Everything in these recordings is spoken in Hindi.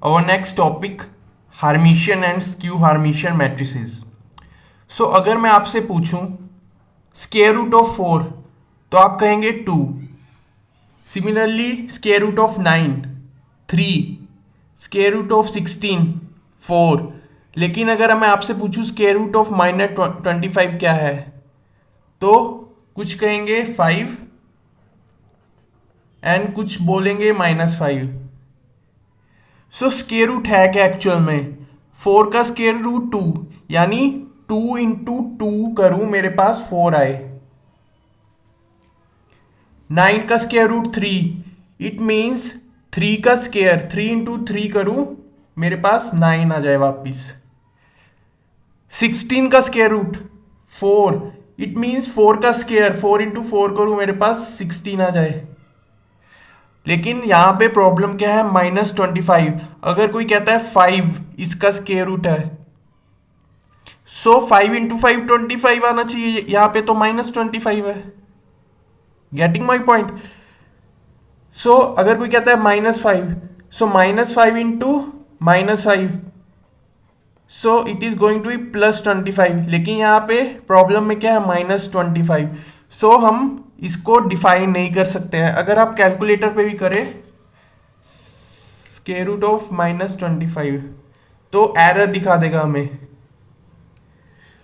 Our next topic, Hermitian and skew Hermitian matrices. So अगर मैं आपसे पूछूं स्क्वायर रूट ऑफ 4 तो आप कहेंगे 2. Similarly square root of 9 3, square root of 16 4. लेकिन अगर मैं आपसे पूछूं स्क्वायर रूट ऑफ -25 क्या है तो कुछ कहेंगे 5 एंड कुछ बोलेंगे -5. सो स्क्वायर रूट है क्या एक्चुअल में? 4 का स्क्वायर रूट 2, यानी 2 इंटू 2 करूं मेरे पास 4 आए. 9 का स्क्वायर रूट 3, इट मीन्स 3 का स्क्वायर 3 इंटू 3 करूं मेरे पास 9 आ जाए वापिस. 16 का स्क्वायर रूट 4, इट मीन्स 4 का स्क्वायर 4 इंटू 4 करूं मेरे पास 16 आ जाए. लेकिन यहां पे प्रॉब्लम क्या है? -25. अगर कोई कहता है 5 इसका स्क्वायर रूट है, सो 5 इंटू 5 25 आना चाहिए. यहां पे तो -25 है. Getting my point? सो अगर कोई कहता है -5, so -5 into -5, so it is going to be +25. लेकिन यहां पे प्रॉब्लम में क्या है? -25. सो हम इसको डिफाइन नहीं कर सकते हैं. अगर आप कैलकुलेटर पे भी करें स्क्वायर रूट ऑफ -25 तो एरर दिखा देगा हमें.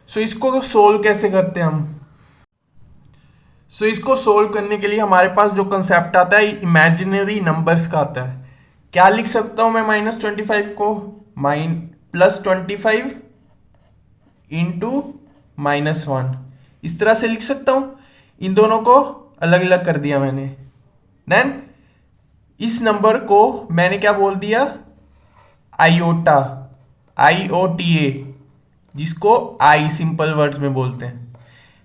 सो इसको सोल्व कैसे करते हैं हम? इसको सोल्व करने के लिए हमारे पास जो कंसेप्ट आता है इमेजिनरी नंबर्स का आता है. क्या लिख सकता हूं मैं -25 को? +25 इंटू -1 इस तरह से लिख सकता हूं. इन दोनों को अलग अलग कर दिया मैंने. देन इस नंबर को मैंने क्या बोल दिया? आयोटा, IOTA, जिसको आई सिंपल वर्ड्स में बोलते हैं.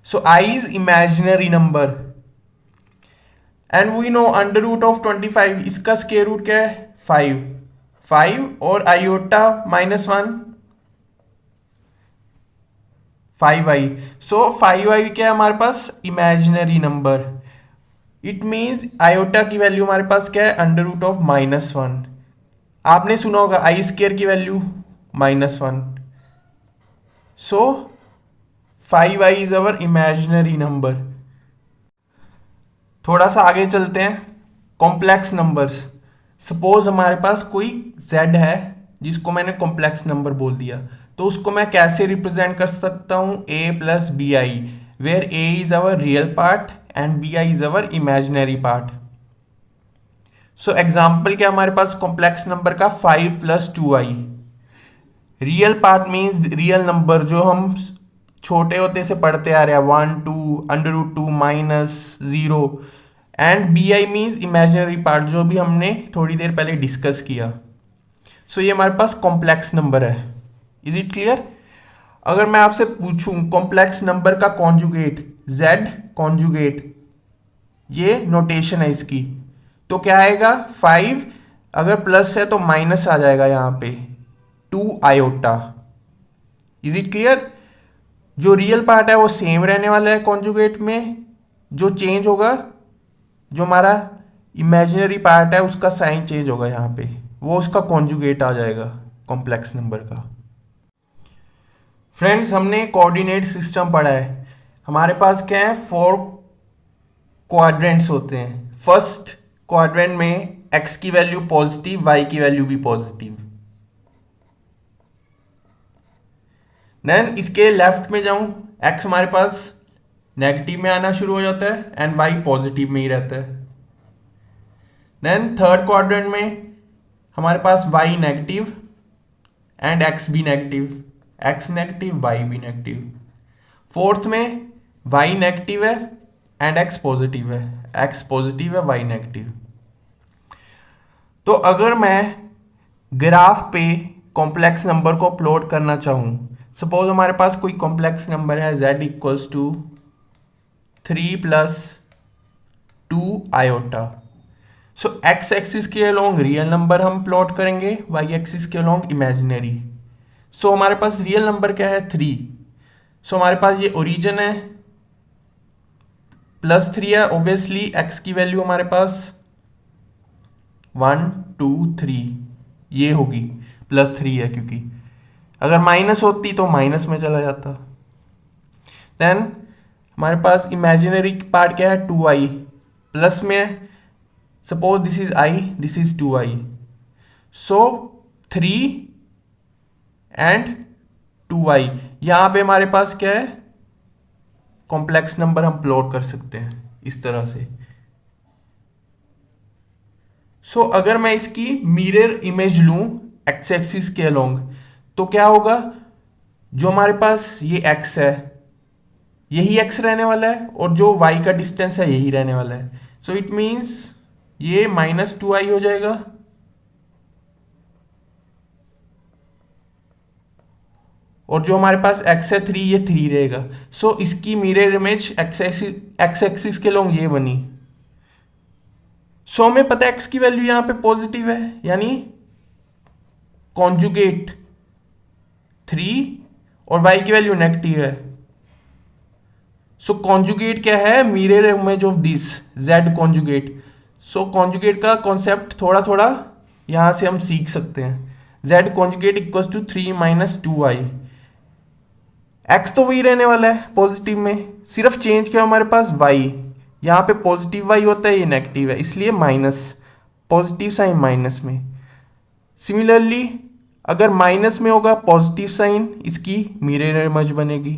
So I is imaginary number and we know √25 इसका स्क्वायर रूट क्या है? 5 और आयोटा -1 5i. सो 5i क्या है हमारे पास? Imaginary number. It means iota की वैल्यू हमारे पास क्या है? √1. आपने सुना होगा आई स्क्वायर की value -1. So 5i is our imaginary number. थोड़ा सा आगे चलते हैं. Complex numbers. सपोज हमारे पास कोई z है जिसको मैंने कॉम्प्लेक्स नंबर बोल दिया, तो उसको मैं कैसे रिप्रेजेंट कर सकता हूं? a + bi, where a is our real part and bi is our imaginary part. So example क्या हमारे पास कॉम्प्लेक्स नंबर का? 5 + 2i. Real part means real number जो हम छोटे होते से पढ़ते आ रहे हैं, 1 2 √2 -0. And bi means imaginary part जो भी हमने थोड़ी देर पहले डिस्कस किया. सो ये हमारे पास कॉम्प्लेक्स नंबर है. Is it clear? अगर मैं आपसे पूछूं कॉम्प्लेक्स नंबर का कॉन्जुगेट, z कॉन्जुगेट, ये नोटेशन है इसकी, तो क्या आएगा? 5 अगर प्लस है तो माइनस आ जाएगा यहां पे 2 आयोटा. Is it clear? जो रियल पार्ट है वो सेम रहने वाला है कॉन्जुगेट में. जो चेंज होगा, जो हमारा इमेजिनरी पार्ट है उसका साइन चेंज होगा यहां पे, वो उसका कॉन्जुगेट आ जाएगा कॉम्प्लेक्स नंबर का. फ्रेंड्स, हमने कोऑर्डिनेट सिस्टम पढ़ा है. हमारे पास क्या है? 4 क्वाड्रेंट्स होते हैं. फर्स्ट क्वाड्रेंट में x की वैल्यू पॉजिटिव, y की वैल्यू भी पॉजिटिव. देन इसके लेफ्ट में जाऊं, x हमारे पास नेगेटिव में आना शुरू हो जाता है एंड y पॉजिटिव में ही रहता है. देन थर्ड क्वाड्रेंट में हमारे पास y नेगेटिव एंड x भी नेगेटिव, x नेगेटिव y भी नेगेटिव. फोर्थ में y नेगेटिव है एंड x पॉजिटिव है, x पॉजिटिव है y नेगेटिव. तो अगर मैं ग्राफ पे कॉम्प्लेक्स नंबर को प्लॉट करना चाहूं, सपोज हमारे पास कोई कॉम्प्लेक्स नंबर है z = 3 + 2 आयोटा. सो x एक्सिस के अलोंग रियल नंबर हम प्लॉट करेंगे, y एक्सिस के अलोंग इमेजिनरी. सो हमारे पास रियल नंबर क्या है? 3. सो हमारे पास ये ओरिजिन है, +3 है. ऑब्वियसली x की वैल्यू हमारे पास 1 2 3, ये होगी, +3 है क्योंकि अगर माइनस होती तो माइनस में चला जाता। देन हमारे पास इमेजिनरी पार्ट क्या है, 2i, प्लस में है, suppose this is i, this is 2i, so 3 and 2i। यहां पे हमारे पास क्या है, कॉम्प्लेक्स नंबर हम प्लॉट कर सकते हैं इस तरह से। सो अगर मैं इसकी मिरर इमेज लूं एक्स एक्सिस के अलोंग, तो क्या होगा, जो हमारे पास ये x है यही x रहने वाला है, और जो y का डिस्टेंस है यही रहने वाला है। सो इट मीन्स ये -2i हो जाएगा, और जो हमारे पास x है 3, ये 3 रहेगा। सो इसकी मिरर इमेज एक्स एक्सिस के अलोंग ये बनी। सो हमें पता है x की वैल्यू यहां पे पॉजिटिव है, यानी कॉन्जुगेट 3, और y की वैल्यू नेगेटिव है। सो कॉन्जुगेट क्या है, mirror image of this z conjugate. So conjugate का कॉन्सेप्ट थोड़ा थोड़ा यहां से हम सीख सकते हैं। z conjugate equals to 3 - 2i। x तो वही रहने वाला है पॉजिटिव में, सिर्फ चेंज क्या हमारे पास y, यहाँ पे पॉजिटिव y होता है, ये नेगेटिव है, इसलिए माइनस, पॉजिटिव साइन माइनस में। सिमिलरली अगर माइनस में होगा पॉजिटिव साइन, इसकी मिरर इमेज बनेगी।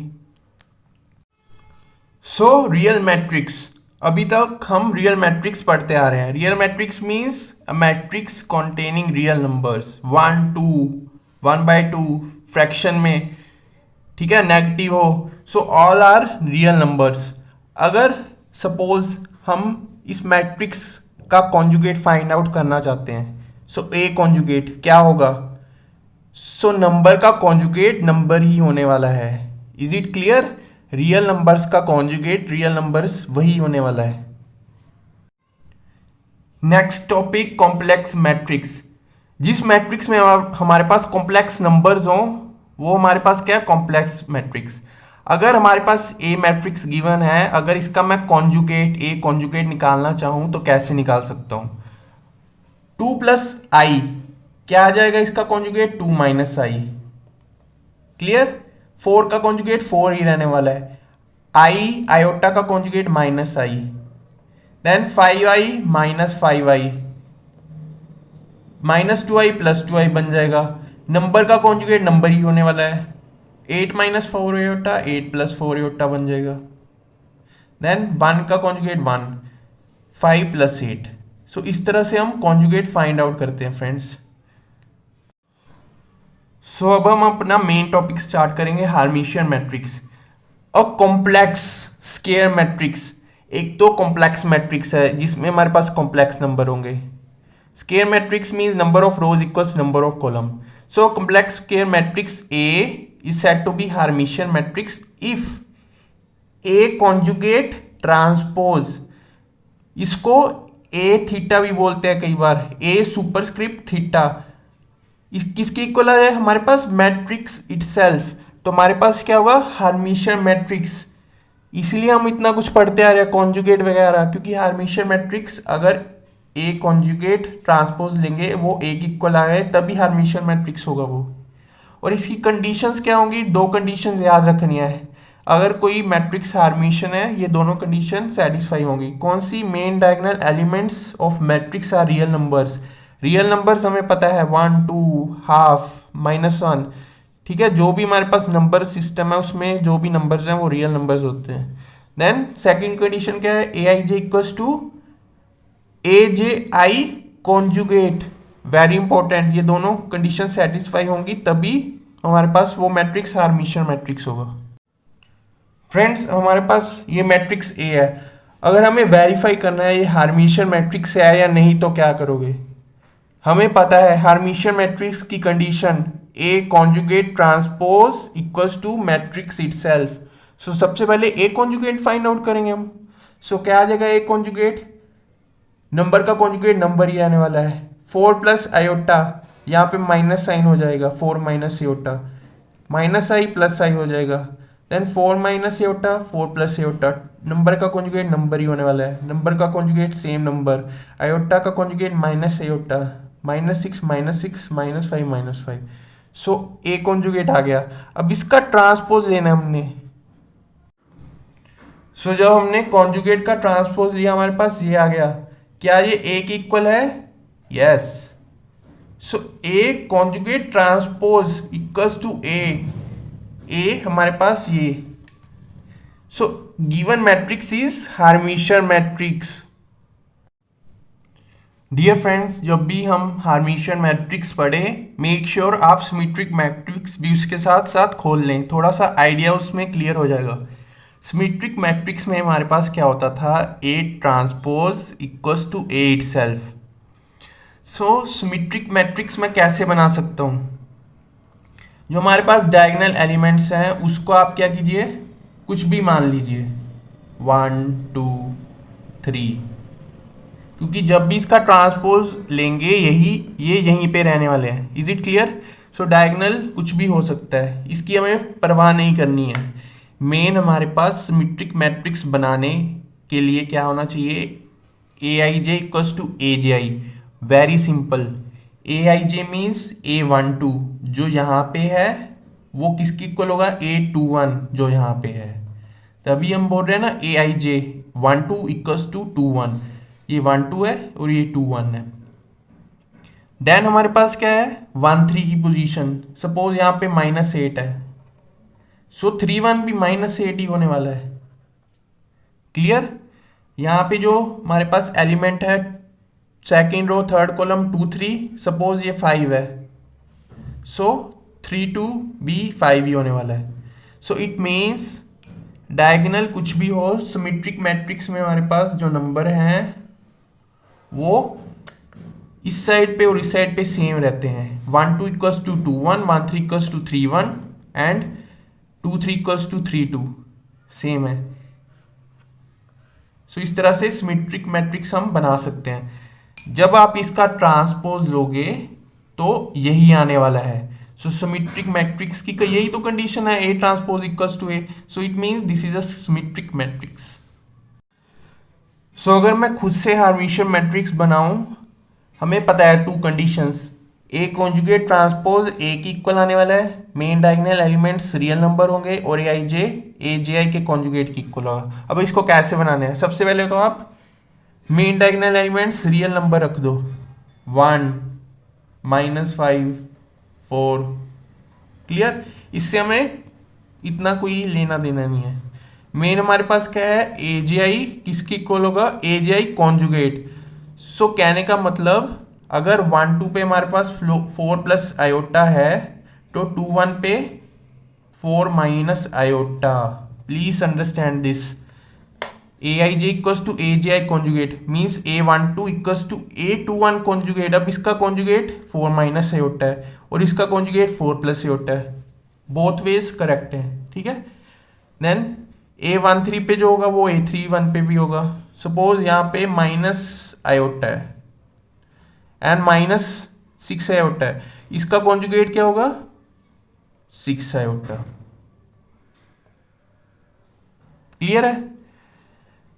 सो रियल मैट्रिक्स, अभी तक हम रियल मैट्रिक्स पढ़ते आ रहे हैं। Real matrix means a matrix containing real numbers, 1 2 1/2 fraction में, ठीक है, नेगेटिव हो, so all are real numbers. अगर सपोज हम इस मैट्रिक्स का कॉन्जुगेट फाइंड आउट करना चाहते हैं, सो ए कॉन्जुगेट क्या होगा, सो नंबर का कॉन्जुगेट नंबर ही होने वाला है। Is it clear, real numbers का कॉन्जुगेट रियल नंबर्स वही होने वाला है। Next topic, complex matrix. जिस मैट्रिक्स में हमारे पास कॉम्प्लेक्स नंबर्स हो वो हमारे पास क्या है, कॉम्प्लेक्स मैट्रिक्स। अगर हमारे पास ए मैट्रिक्स गिवन है, अगर इसका मैं कॉन्जुगेट ए कॉन्जुगेट निकालना चाहूं तो कैसे निकाल सकता हूं, 2 + i क्या आ जाएगा इसका कॉन्जुगेट, 2 - i। क्लियर, 4 का कॉन्जुगेट 4 ही रहने वाला है, i आयोटा का conjugate -i, then 5i - 5i, -2i + 2i बन जाएगा। नंबर का कॉन्जुगेट नंबर ही होने वाला है, 8 - 4 आयोटा 8 + 4 आयोटा बन जाएगा। देन 1 का कॉन्जुगेट 1, 5 + 8। सो इस तरह से हम कॉन्जुगेट फाइंड आउट करते हैं फ्रेंड्स। सो अब हम अपना मेन टॉपिक स्टार्ट करेंगे, हार्मिशियन मैट्रिक्स और कॉम्प्लेक्स स्क्वायर मैट्रिक्स। एक तो कॉम्प्लेक्स मैट्रिक्स है जिसमें हमारे पास कॉम्प्लेक्स नंबर होंगे। Square matrix means number of rose equals number of column. So complex square matrix A is said to be Hermitian matrix if A conjugate transpose, इसको A थीटा भी बोलते हैं कई बार, A सुपरस्क्रिप्ट थीटा, किसके इक्वल है हमारे पास, मैट्रिक्स इटसेल्फ। तो हमारे पास क्या होगा, हार्मिशियन मैट्रिक्स। इसलिए हम इतना कुछ पढ़ते आ रहे हैं कॉन्जुगेट वगैरह, क्योंकि हार्मिशियन मैट्रिक्स अगर ए कॉन्जुगेट ट्रांसपोज लेंगे वो एक इक्वल आ गए तभी हार्मिशियन मैट्रिक्स होगा वो। और इसकी कंडीशंस क्या होंगी, 2 कंडीशंस याद रखनी है। अगर कोई मैट्रिक्स हार्मिशियन है ये दोनों कंडीशन सेटिस्फाई होंगी। कौन सी, main diagonal elements of matrix are real numbers. Real numbers हमें पता है 1 2 हाफ -1, ठीक है, जो भी हमारे पास नंबर सिस्टम है उसमें जो भी नंबर्स हैं वो रियल नंबर्स होते हैं। देन सेकंड कंडीशन क्या है, aij equals to aj conjugate, very important. ये दोनों कंडीशन सेटिस्फाई होंगी तभी हमारे पास वो मैट्रिक्स हार्मिशियन मैट्रिक्स होगा। फ्रेंड्स हमारे पास ये मैट्रिक्स ए है, अगर हमें वेरीफाई करना है ये हार्मिशियन मैट्रिक्स है या नहीं तो क्या करोगे, हमें पता है हार्मिशियन मैट्रिक्स की condition A conjugate transpose equals to matrix itself. So सबसे पहले ए कॉन्जुगेट फाइंड आउट करेंगे हम। सो क्या आ जाएगा, ए कॉन्जुगेट नंबर का कॉन्जुगेट नंबर ही आने वाला है, 4 + आयोटा, यहाँ पे माइनस साइन हो जाएगा, 4 - आयोटा, -i + i हो जाएगा। देन 4 - आयोटा 4 + आयोटा, नंबर का कॉन्जुगेट नंबर ही होने वाला है, नंबर का कॉन्जुगेट सेम नंबर, आयोटा का conjugate -iota -6 -6 -5 -5। So A conjugate आ गया। अब इसका ट्रांसपोज लेना है हमने। सो जब हमने कॉन्जुगेट का ट्रांसपोज लिया हमारे पास ये आ गया। क्या ये ए के इक्वल है? Yes. So A conjugate transpose equals to A हमारे पास ये। So given matrix is Hermitian matrix. Dear friends, जब भी हम हार्मिशियन मैट्रिक्स पढ़े मेक श्योर आप सिमेट्रिक मैट्रिक्स भी उसके साथ साथ खोल लें, थोड़ा सा आइडिया उसमें क्लियर हो जाएगा। सिमेट्रिक मैट्रिक्स में हमारे पास क्या होता था? A transpose equals to A itself. So symmetric matrix मैं कैसे बना सकता हूँ? जो हमारे पास डायगोनल एलिमेंट्स हैं उसको आप क्या कीजिए, कुछ भी मान लीजिए, 1 2 3, क्योंकि जब भी इसका ट्रांसपोज लेंगे ये यहीं पे रहने वाले हैं। Is it clear? So diagonal कुछ भी हो सकता है, इसकी हमें परवाह नहीं करनी है। मेन हमारे पास सिमेट्रिक मैट्रिक्स बनाने के लिए क्या होना चाहिए? A I J equals to A J I. Very simple. A I J means A12 जो यहाँ पे है वो किसकी इक्वल होगा? A21 जो यहाँ पे है। तभी हम बोल रहे हैं ना ए आई जे 12 इक्वल्स टू 21। ये 12 है और ये 21 है। देन हमारे पास क्या है? 1 3 की पोजीशन। सपोज यहाँ पे -8 है, सो 3 1 भी -8 ही होने वाला है। क्लियर? यहाँ पे जो हमारे पास एलिमेंट है second row third column 2 3, suppose ये 5 है, सो 3 2 भी 5 ही होने वाला है। सो इट मीन्स डायगोनल कुछ भी हो, सिमेट्रिक मैट्रिक्स में हमारे पास जो नंबर हैं वो इस साइड पे और इस साइड पे सेम रहते हैं। 1 2 equals to 2 1, 1 3 equals to 3 1 and 2 3 equals to 3 2 same है। सो इस तरह से सिमेट्रिक मैट्रिक्स हम बना सकते हैं। जब आप इसका ट्रांसपोज लोगे तो यही आने वाला है। सो सिमेट्रिक मैट्रिक्स की यही तो कंडीशन है, A transpose equals to A. So it means this is a symmetric matrix. So अगर मैं खुद से हार्मिशियन मैट्रिक्स बनाऊं, हमें पता है 2 conditions. A conjugate transpose A की इक्वल आने वाला है, main diagonal elements real number होंगे और ए जे आई के कॉन्जुगेट की इक्वल होगा। अब इसको कैसे बनाना है? सबसे पहले तो आप main diagonal elements real number रख दो, 1 -5 4। क्लियर? इससे हमें इतना कोई लेना देना नहीं है। मेन हमारे पास क्या है? ए जे आई किसकी इक्वल होगा? ए जे आई कॉन्जुगेट। सो कहने का मतलब अगर 1 2 पे हमारे पास 4 प्लस आयोटा है तो 2 1 पे 4 minus iota. Please understand this. A I J equals to A J I conjugate means A12 equals to A21 conjugate. अब इसका कॉन्जुगेट 4 माइनस आयोटा है और इसका कॉन्जुगेट 4 प्लस आयोटा है। बोथ वेज करेक्ट है, ठीक है। देन A13 पे जो होगा वो A31 पे भी होगा। सपोज यहाँ पे माइनस आयोटा है एंड -6 आयोटा है, इसका कॉन्जुगेट क्या होगा? 6 आयोटा। क्लियर है?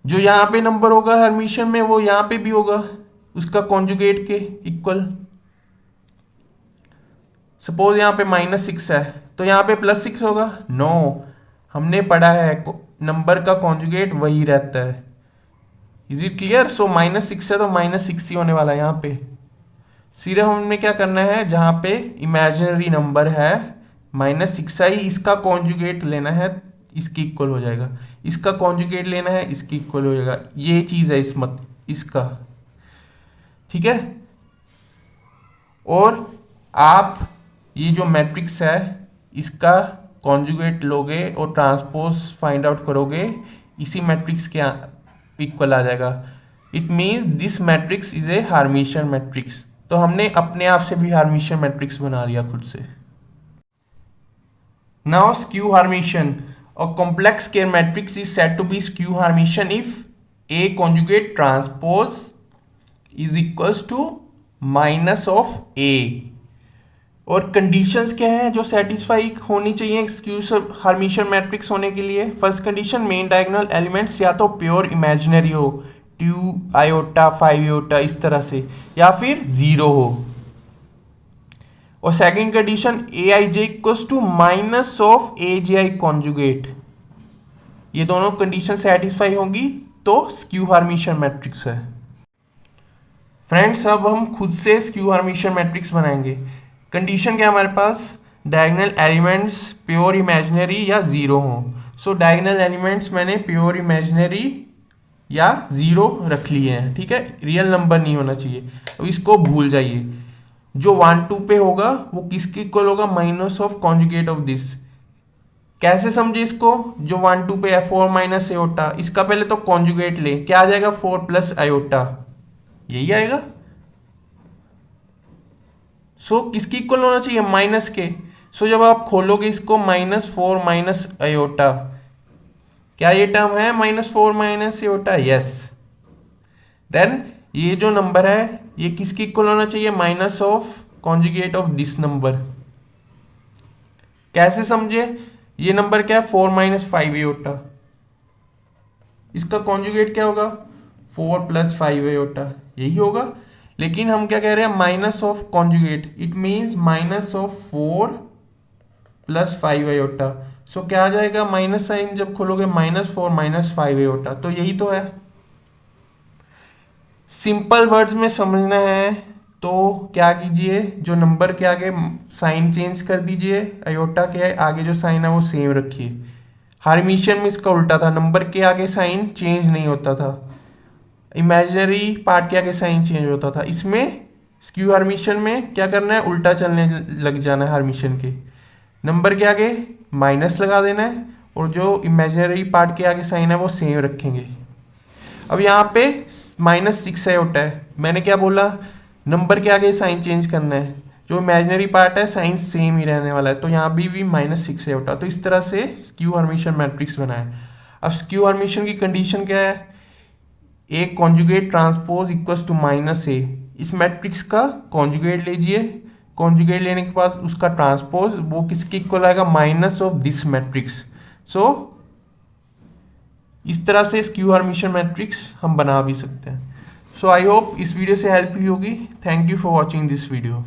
जो यहाँ पे नंबर होगा हर्मिशियन में वो यहाँ पे भी होगा उसका कॉन्जुगेट के इक्वल। सपोज यहाँ पे -6 है तो यहाँ पे +6 होगा? नो, हमने पढ़ा है नंबर का कॉन्जुगेट वही रहता है। Is it clear? सो -6 है तो -6 ही होने वाला है यहाँ पे। सिर्फ हमें क्या करना है, जहाँ पे इमेजिनरी नंबर है -6 आई, इसका कॉन्जुगेट लेना है, इसकी इक्वल हो जाएगा। इसका कॉन्जुगेट लेना है, इसकी इक्वल हो जाएगा। ये चीज़ है इसका, ठीक है। और आप ये जो मैट्रिक्स है इसका कॉन्जुगेट लोगे और ट्रांसपोज फाइंड आउट करोगे, इसी मैट्रिक्स के इक्वल आ जाएगा। It means this matrix is a Hermitian matrix. तो हमने अपने आप से भी हार्मिशियन मैट्रिक्स बना लिया खुद से। Now skew Hermitian. A complex square matrix is said to be skew Hermitian if A conjugate transpose is equals to minus of A। और कंडीशंस क्या है जो सेटिस्फाई होनी चाहिए स्क्यू हार्मिशियन मैट्रिक्स होने के लिए? First condition, main diagonal elements या तो प्योर इमेजिनरी हो, 2 आयोटा 5 आयोटा इस तरह से, या फिर 0 हो। और second condition A I J equals to minus of A J I conjugate, ये दोनों कंडीशन सेटिस्फाई होंगी तो स्क्यू हार्मिशन मैट्रिक्स है। फ्रेंड्स अब हम खुद से स्क्यू हार्मिशन मैट्रिक्स बनाएंगे। कंडीशन क्या है हमारे पास, डायगोनल एलिमेंट्स प्योर इमेजिनरी या जीरो हो। सो डायगोनल एलिमेंट्स मैंने प्योर इमेजिनरी या जीरो रख लिए हैं, ठीक है, रियल नंबर नहीं होना चाहिए। अब इसको भूल जाइए, जो 1 2 पे होगा वो किसके इक्वल होगा, minus of conjugate of this. कैसे समझे इसको, जो 1 2 पे है 4 माइनस आयोटा, इसका पहले तो कॉन्जुगेट ले, क्या आ जाएगा 4 प्लस आयोटा, यही आएगा। सो किसकी इक्वल होना चाहिए, माइनस के। सो जब आप खोलोगे इसको -4 माइनस आयोटा, क्या ये टर्म है -4 माइनस आयोटा, यस। देन ये जो नंबर है ये किसकी इक्वल होना चाहिए, minus of conjugate of this number. कैसे समझे, ये नंबर क्या है 4 माइनस 5 आयोटा, इसका कॉन्जुगेट क्या होगा 4 प्लस 5 आयोटा, यही होगा। लेकिन हम क्या कह रहे हैं, minus of conjugate, it means minus of 4 plus 5 iota. So क्या आ जाएगा, माइनस साइन जब खोलोगे -4 माइनस 5 आयोटा, तो यही तो है। सिंपल वर्ड्स में समझना है तो क्या कीजिए, जो नंबर के आगे साइन चेंज कर दीजिए, आयोटा के आगे जो साइन है वो सेम रखिए। हार्मिशन में इसका उल्टा था, नंबर के आगे साइन चेंज नहीं होता था, इमेजिनरी पार्ट के आगे साइन चेंज होता था। इसमें स्क्यू हार्मिशन में क्या करना है, उल्टा चलने लग जाना है, हार्मिशन के नंबर के आगे माइनस लगा देना है और जो इमेजिनरी पार्ट के आगे साइन है वो सेम रखेंगे। अब यहाँ पे -6 आयोटा है, मैंने क्या बोला, नंबर के आगे साइन चेंज करना है, जो इमेजिनरी पार्ट है साइन सेम ही रहने वाला है, तो यहाँ भी -6 आयोटा। तो इस तरह से स्क्यू हार्मिशन मैट्रिक्स बना है। अब स्क्यू हार्मिशन की कंडीशन क्या है, A conjugate transpose equals to -a। इस मैट्रिक्स का कॉन्जुगेट लीजिए, कॉन्जुगेट लेने के बाद उसका ट्रांसपोज वो किसके इक्वल आएगा, minus of this matrix. So इस तरह से स्क्यू हार्मिशन मैट्रिक्स हम बना भी सकते हैं। सो आई होप इस वीडियो से हेल्प हुई होगी। Thank you for watching this video.